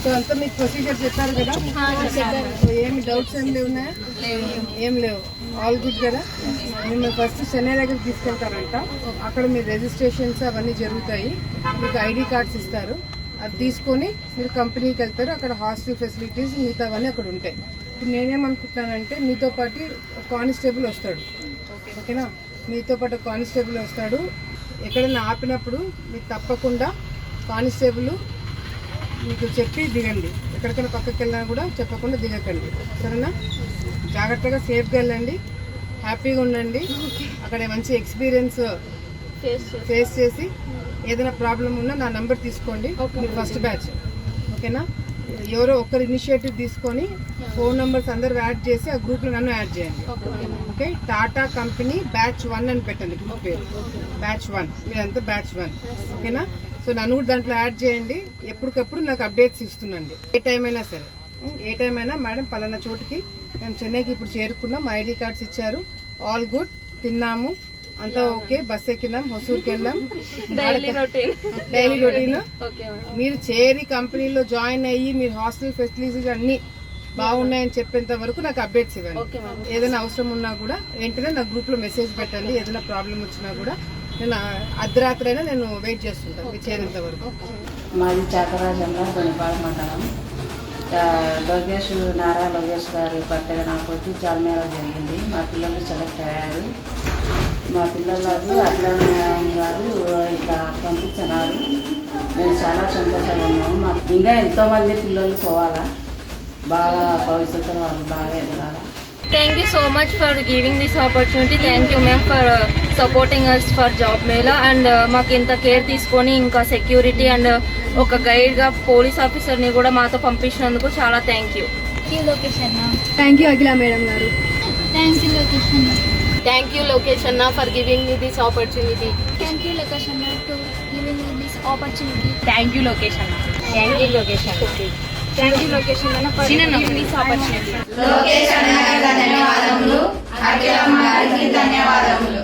So అంతా మీకు procedure చెప్పారు కదా. సో ఏమి డౌట్స్ ఏం లేవున్నాయా? ఏం లేవు, ఆల్ గుడ్ కదా. మేము ఫస్ట్ చెన్నై దగ్గర తీసుకెళ్తారంట. అక్కడ మీరు రిజిస్ట్రేషన్స్ అవన్నీ జరుగుతాయి. మీకు ఐడి కార్డ్స్ ఇస్తారు, అది తీసుకొని మీరు కంపెనీకి వెళ్తారు. అక్కడ హాస్టల్ ఫెసిలిటీస్ మిగతావన్నీ అక్కడ ఉంటాయి. ఇప్పుడు నేనేమనుకుంటున్నానంటే మీతో పాటు కానిస్టేబుల్ వస్తాడు, ఓకేనా? మీతో పాటు కానిస్టేబుల్ వస్తాడు. ఎక్కడైనా ఆపినప్పుడు మీకు తప్పకుండా కానిస్టేబుల్ మీకు చెప్పి దిగండి. ఎక్కడికైనా పక్కకి వెళ్ళినా కూడా చెప్పకుండా దిగకండి, సరేనా? జాగ్రత్తగా సేఫ్గా వెళ్ళండి, హ్యాపీగా ఉండండి. అక్కడ మంచి ఎక్స్పీరియన్స్ ఫేస్ చేసి ఏదైనా ప్రాబ్లం ఉన్నా నా నెంబర్ తీసుకోండి. మీరు ఫస్ట్ బ్యాచ్, ఓకేనా? ఎవరో ఒకరు ఇనిషియేటివ్ తీసుకొని ఫోన్ నెంబర్స్ అందరు యాడ్ చేసి ఆ గ్రూప్లో నన్ను యాడ్ చేయండి, ఓకే? టాటా కంపెనీ బ్యాచ్ 1 అని పెట్టండి గ్రూప్ పేరు, బ్యాచ్ 1. మీరంతా బ్యాచ్ 1, ఓకేనా? సో నన్ను కూడా దాంట్లో యాడ్ చేయండి. ఎప్పటికప్పుడు నాకు అప్డేట్స్ ఇస్తుండండి. ఏ టైం అయినా సరే, ఏ టైం అయినా మేడం పలానా చోటుకి మేము చెన్నైకి ఇప్పుడు చేరుకున్నాం, ఐడి కార్డ్స్ ఇచ్చారు, ఆల్ గుడ్, తిన్నాము, అంతా ఓకే, బస్ ఎక్కినాం, హొసూర్కి వెళ్ళాం, డైలీ రొటీన్. మీరు చేరి కంపెనీలో జాయిన్ అయ్యి మీరు హాస్టల్ ఫెసిలిటీస్ అన్ని బాగున్నాయని చెప్పేంత వరకు నాకు అప్డేట్స్ ఇవ్వండి. ఏదైనా అవసరం ఉన్నా కూడా వెంటనే నా గ్రూప్ లో మెసేజ్ పెట్టండి. ఏదైనా ప్రాబ్లం వచ్చినా కూడా నేను అర్ధరాత్రి అయినా నేను వెయిట్ చేస్తుంటాను మీరు చేరేంత వరకు. మాది చాకరాజంగా గొనిపాడు మండలం. నారా లోకేష్ గారి బర్త్డే నాకు వచ్చి చార్మేళ జరిగింది. మా పిల్లలు సెలెక్ట్ అయ్యారు. మా పిల్లలకు అట్లనే గారు ఇట్లా పంపించినారు. మేము చాలా సంతోషంగా ఉన్నాము. మాకు ఇంకా ఎంతోమంది పిల్లలు పోవాలా, బాగా భవిష్యత్తులో వాళ్ళు బాగా ఎదగాల. Thank you so much for giving this opportunity. Thank you ma'am for supporting us for job mela and మాకు ఇంత కేర్ తీసుకొని ఇంకా సెక్యూరిటీ అండ్ ఒక గైడ్ గా పోలీస్ ఆఫీసర్ ని కూడా మాతో పంపించినందుకు చాలా thank you. Thank you Akhila madam గారు. Thank you, Lokesh Anna. Thank you Lokesh Anna for giving me this opportunity. Thank you, Lokesh Anna, to giving me this opportunity. Thank you Lokesh Anna. Thank you Lokesh Anna. Thank you Lokesh Anna for giving me this opportunity. Lokesh అన్నకి ధన్యవాదములు, అఖిలమ్మ గారికి ధన్యవాదములు.